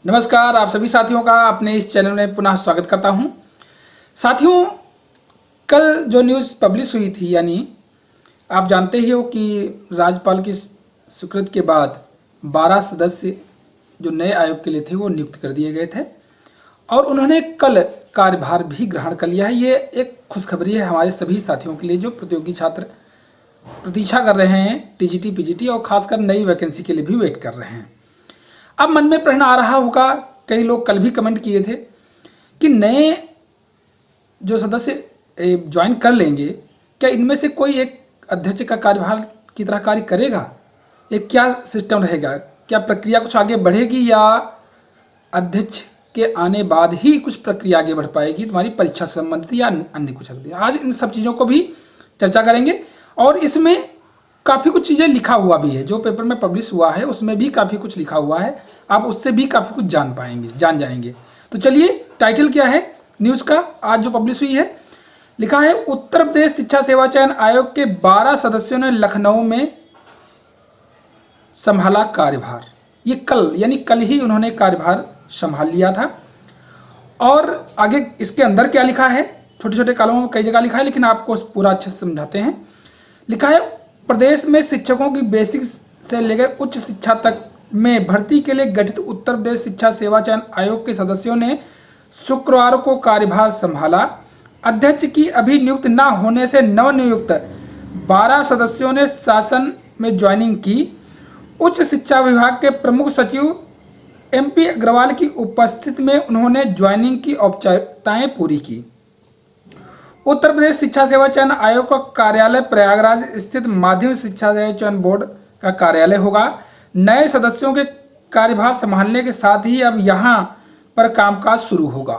नमस्कार, आप सभी साथियों का अपने इस चैनल में पुनः स्वागत करता हूं। साथियों, कल जो न्यूज़ पब्लिश हुई थी, यानी आप जानते ही हो कि राज्यपाल की स्वीकृति के बाद 12 सदस्य जो नए आयोग के लिए थे वो नियुक्त कर दिए गए थे और उन्होंने कल कार्यभार भी ग्रहण कर लिया है। ये एक खुशखबरी है हमारे सभी साथियों के लिए जो प्रतियोगी छात्र प्रतीक्षा कर रहे हैं टीजीटी, पीजीटी और खासकर नई वैकेंसी के लिए भी वेट कर रहे हैं। अब मन में प्रश्न आ रहा होगा, कई लोग कल भी कमेंट किए थे कि नए जो सदस्य ज्वाइन कर लेंगे, क्या इनमें से कोई एक अध्यक्ष का कार्यभार की तरह कार्य करेगा? ये क्या सिस्टम रहेगा? क्या प्रक्रिया कुछ आगे बढ़ेगी या अध्यक्ष के आने बाद ही कुछ प्रक्रिया आगे बढ़ पाएगी तुम्हारी परीक्षा से संबंधित या अन्य कुछ? आज इन सब चीज़ों को भी चर्चा करेंगे और इसमें काफ़ी कुछ चीज़ें लिखा हुआ भी है। जो पेपर में पब्लिश हुआ है उसमें भी काफ़ी कुछ लिखा हुआ है, आप उससे भी काफ़ी कुछ जान जाएंगे। तो चलिए, टाइटल क्या है न्यूज़ का आज जो पब्लिश हुई है? लिखा है, उत्तर प्रदेश शिक्षा सेवा चयन आयोग के 12 सदस्यों ने लखनऊ में संभाला कार्यभार। ये कल यानी कल ही उन्होंने कार्यभार संभाल लिया था। और आगे इसके अंदर क्या लिखा है, छोटे छोटे कॉलमों में कई जगह लिखा है, लेकिन आपको पूरा अच्छे से समझाते हैं। लिखा है, प्रदेश में शिक्षकों की बेसिक से लेकर उच्च शिक्षा तक में भर्ती के लिए गठित उत्तर प्रदेश शिक्षा सेवा चयन आयोग के सदस्यों ने शुक्रवार को कार्यभार संभाला। अध्यक्ष की अभी नियुक्त न होने से नवनियुक्त 12 सदस्यों ने शासन में ज्वाइनिंग की। उच्च शिक्षा विभाग के प्रमुख सचिव MP अग्रवाल की उपस्थिति में उन्होंने ज्वाइनिंग की औपचारिकताएं पूरी की। उत्तर प्रदेश शिक्षा सेवा चयन आयोग का कार्यालय प्रयागराज स्थित माध्यमिक शिक्षा सेवा चयन बोर्ड का कार्यालय होगा। नए सदस्यों के कार्यभार संभालने के साथ ही अब यहां पर कामकाज शुरू होगा।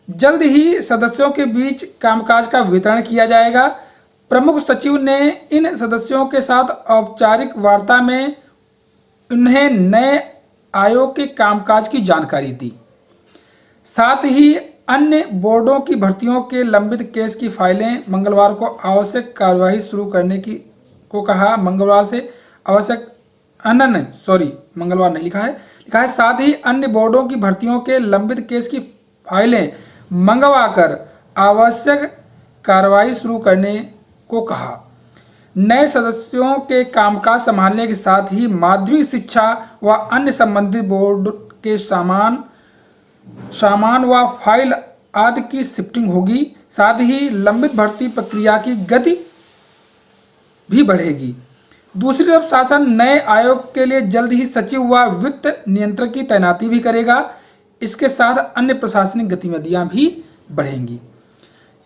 जल्द ही सदस्यों के बीच कामकाज का वितरण किया जाएगा। प्रमुख सचिव ने इन सदस्यों के साथ औपचारिक वार्ता में उन्हें नए आयोग के कामकाज की जानकारी दी। साथ ही अन्य बोर्डों की भर्तियों के लंबित केस की फाइलें मंगलवार को आवश्यक कार्यवाही शुरू करने की को कहा। मंगलवार से आवश्यक मंगलवार नहीं लिखा है। साथ ही अन्य बोर्डों की भर्तियों के लंबित केस की फाइलें मंगवाकर आवश्यक कार्रवाई शुरू करने को कहा। नए सदस्यों के कामकाज संभालने के साथ ही माध्यमिक शिक्षा व अन्य संबंधित बोर्ड के सामान व फाइल आदि की शिफ्टिंग होगी। साथ ही लंबित भर्ती प्रक्रिया की गति भी बढ़ेगी। दूसरी तरफ शासन नए आयोग के लिए जल्द ही सचिव व वित्त नियंत्रक की तैनाती भी करेगा। इसके साथ अन्य प्रशासनिक गतिविधियां भी बढ़ेंगी।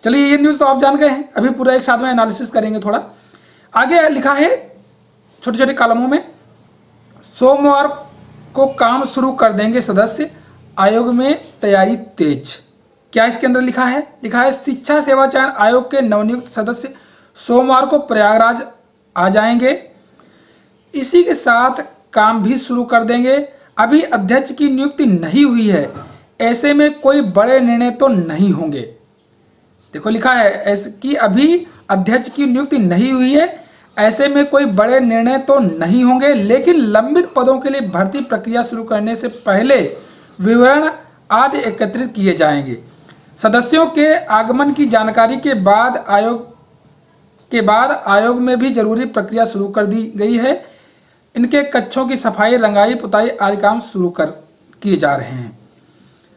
चलिए, ये न्यूज़ तो आप जान गए हैं, अभी पूरा एक साथ में एनालिसिस करेंगे। थोड़ा आगे लिखा है छोटे छोटे कॉलमों में, सोमवार को काम शुरू कर देंगे सदस्य, आयोग में तैयारी तेज। क्या इसके अंदर लिखा है? लिखा है, शिक्षा सेवा चयन आयोग के नवनियुक्त सदस्य सोमवार को प्रयागराज आ जाएंगे। इसी के साथ काम भी शुरू कर देंगे। अभी अध्यक्ष की नियुक्ति नहीं हुई है, ऐसे में कोई बड़े निर्णय तो नहीं होंगे। देखो लिखा है कि अभी अध्यक्ष की नियुक्ति नहीं हुई है, ऐसे में कोई बड़े निर्णय तो नहीं होंगे, लेकिन लंबित पदों के लिए भर्ती प्रक्रिया शुरू करने से पहले विवरण आदि एकत्रित किए जाएंगे। सदस्यों के आगमन की जानकारी के बाद आयोग में भी जरूरी प्रक्रिया शुरू कर दी गई है। इनके कक्षों की सफाई, रंगाई, पुताई आदि काम शुरू किए जा रहे हैं।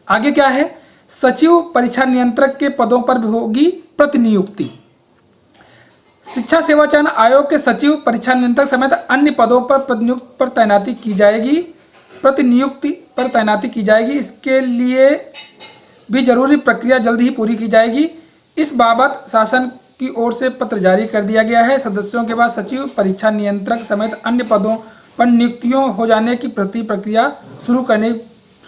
आगे क्या है? सचिव परीक्षा नियंत्रक के पदों पर भी होगी प्रतिनियुक्ति। शिक्षा सेवा चयन आयोग के सचिव, परीक्षा नियंत्रक समेत अन्य पदों पर प्रतिनियुक्ति पर तैनाती की जाएगी। इसके लिए भी जरूरी प्रक्रिया जल्द ही पूरी की जाएगी। इस बाबत शासन की ओर से पत्र जारी कर दिया गया है। सदस्यों के बाद सचिव, परीक्षा नियंत्रक समेत अन्य पदों पर नियुक्तियों हो जाने की प्रक्रिया शुरू करने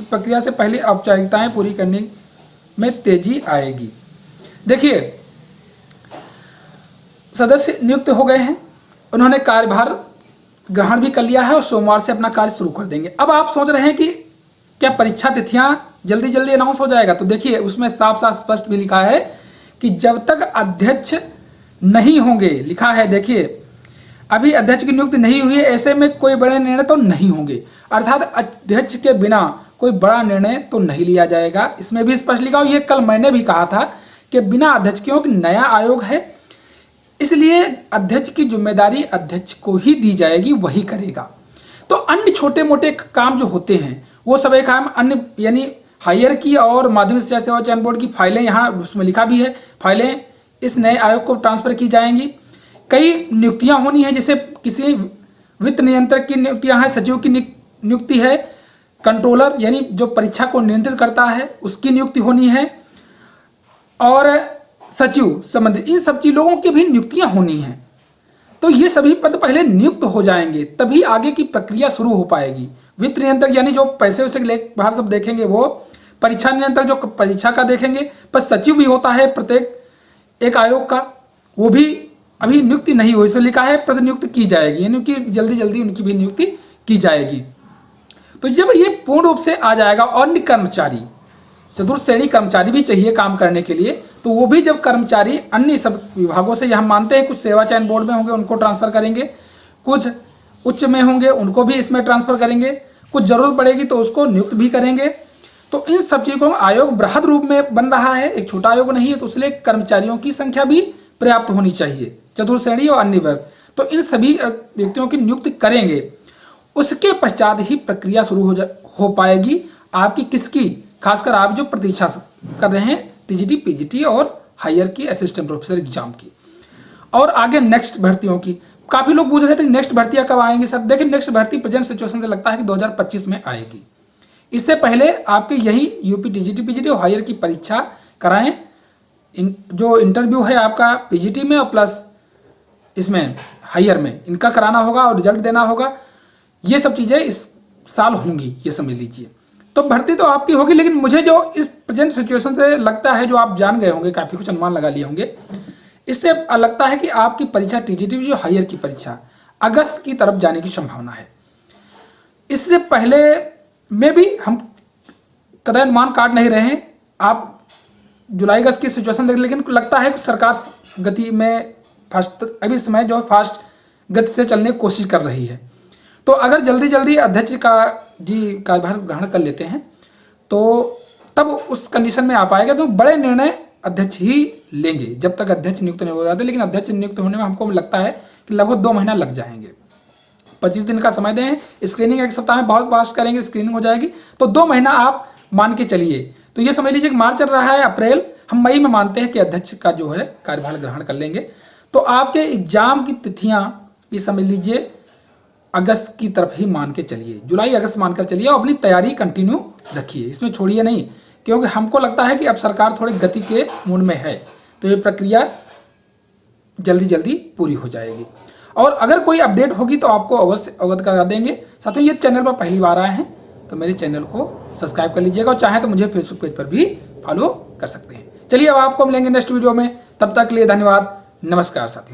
प्रक्रिया से पहले औपचारिकताएं पूरी करने में तेजी आएगी। देखिए, सदस्य नियुक्त हो गए हैं, उन्होंने कार्यभार ग्रहण भी कर लिया है और सोमवार से अपना कार्य शुरू कर देंगे। अब आप सोच रहे हैं कि क्या परीक्षा तिथियां जल्दी जल्दी अनाउंस हो जाएगा? तो देखिए, उसमें साफ साफ स्पष्ट भी लिखा है कि जब तक अध्यक्ष नहीं होंगे, लिखा है देखिए, अभी अध्यक्ष की नियुक्ति नहीं हुई है, ऐसे में कोई बड़े निर्णय तो नहीं होंगे। अर्थात अध्यक्ष के बिना कोई बड़ा निर्णय तो नहीं लिया जाएगा। इसमें भी स्पष्ट लिखा हो, ये कल मैंने भी कहा था कि बिना अध्यक्ष क्योंकि नया आयोग है, इसलिए अध्यक्ष की जिम्मेदारी अध्यक्ष को ही दी जाएगी, वही करेगा। तो अन्य छोटे मोटे काम जो होते हैं वो सब एक काम अन्य यानी हायर की और माध्यमिक शिक्षा सेवा चयन बोर्ड की फाइलें, यहाँ उसमें लिखा भी है, फाइलें इस नए आयोग को ट्रांसफर की जाएंगी। कई नियुक्तियां होनी है, जैसे किसी वित्त नियंत्रक की नियुक्तियां हैं, सचिव की नियुक्ति है, कंट्रोलर यानी जो परीक्षा को नियंत्रित करता है उसकी नियुक्ति होनी है, और सचिव संबंधित इन सब लोगों की भी नियुक्तियां होनी हैं। तो ये सभी पद पहले नियुक्त हो जाएंगे, तभी आगे की प्रक्रिया शुरू हो पाएगी। वित्त नियंत्रक यानी जो पैसे वैसे बाहर सब देखेंगे वो, परीक्षा नियंत्रक जो परीक्षा का देखेंगे, पर सचिव भी होता है प्रत्येक एक आयोग का, वो भी अभी नियुक्ति नहीं हुई, इसमें लिखा है प्रतिनियुक्त की जाएगी, यानी कि जल्दी जल्दी उनकी भी नियुक्ति की जाएगी। तो जब ये पूर्ण रूप से आ जाएगा, अन्य कर्मचारी, चतुर्थ श्रेणी कर्मचारी भी चाहिए काम करने के लिए, तो वो भी जब कर्मचारी अन्य सब विभागों से, हम मानते हैं कुछ सेवा चयन बोर्ड में होंगे उनको ट्रांसफर करेंगे, कुछ उच्च में होंगे उनको भी इसमें ट्रांसफर करेंगे, कुछ जरूरत पड़ेगी तो उसको नियुक्त भी करेंगे। तो इन सब चीज़ों का आयोग बृहद रूप में बन रहा है, एक छोटा आयोग नहीं है, तो इसलिए कर्मचारियों की संख्या भी पर्याप्त होनी चाहिए, चतुर्थ श्रेणी और अन्य वर्ग। तो इन सभी व्यक्तियों की नियुक्ति करेंगे, उसके पश्चात ही प्रक्रिया शुरू हो पाएगी आपकी किसकी, खासकर आप जो प्रतीक्षा कर रहे हैं टीजीटी, पीजीटी और हायर की असिस्टेंट प्रोफेसर एग्जाम की। और आगे नेक्स्ट भर्तियों की, काफी लोग पूछ रहे थे नेक्स्ट भर्तियां कब आएंगी सर। देखिए नेक्स्ट भर्ती प्रेजेंट सिचुएशन से लगता है कि 2025 में आएगी। इससे पहले आपके यही यूपी टीजीटी, पीजीटी और हायर की परीक्षा कराएं। जो इंटरव्यू है आपका पीजीटी में और प्लस इसमें हायर में, इनका कराना होगा और रिजल्ट देना होगा। ये सब चीजें इस साल होंगी, ये समझ लीजिए। तो भर्ती तो आपकी होगी, लेकिन मुझे जो इस प्रेजेंट सिचुएशन से लगता है, जो आप जान गए होंगे, काफी कुछ अनुमान लगा लिए होंगे, इससे लगता है कि आपकी परीक्षा टीजीटी जो हायर की परीक्षा अगस्त की तरफ जाने की संभावना है। इससे पहले में भी हम कतई अनुमान काट नहीं रहे हैं, आप जुलाई अगस्त की सिचुएशन देख, लेकिन लगता है कि सरकार गति में फास्ट, अभी समय जो है फास्ट गति से चलने की कोशिश कर रही है। तो अगर जल्दी जल्दी अध्यक्ष का जी कार्यभार ग्रहण कर लेते हैं तो तब उस कंडीशन में आ पाएगा। तो बड़े निर्णय अध्यक्ष ही लेंगे जब तक अध्यक्ष नियुक्त नहीं हो जाते, लेकिन अध्यक्ष नियुक्त होने में हमको लगता है कि लगभग 2 महीना लग जाएंगे। 25 दिन का समय दें, स्क्रीनिंग 1 सप्ताह में बहुत पास करेंगे, स्क्रीनिंग हो जाएगी, तो 2 महीना आप मान के चलिए। तो ये समझ लीजिए कि मार्च चल रहा है, अप्रैल, हम मई में मानते हैं कि अध्यक्ष का जो है कार्यभार ग्रहण कर लेंगे। तो आपके एग्जाम की तिथियां ये समझ लीजिए अगस्त की तरफ ही मान के चलिए, जुलाई अगस्त मानकर चलिए, और अपनी तैयारी कंटिन्यू रखिए, इसमें छोड़िए नहीं, क्योंकि हमको लगता है कि अब सरकार थोड़ी गति के मूड में है, तो ये प्रक्रिया जल्दी जल्दी पूरी हो जाएगी। और अगर कोई अपडेट होगी तो आपको अवश्य अवगत करा देंगे। साथियों, ये चैनल पर पहली बार आए हैं तो मेरे चैनल को सब्सक्राइब कर लीजिएगा, और चाहे तो मुझे फेसबुक पेज पर भी फॉलो कर सकते हैं। चलिए अब आपको मिलेंगे नेक्स्ट वीडियो में, तब तक के लिए धन्यवाद, नमस्कार साथियों।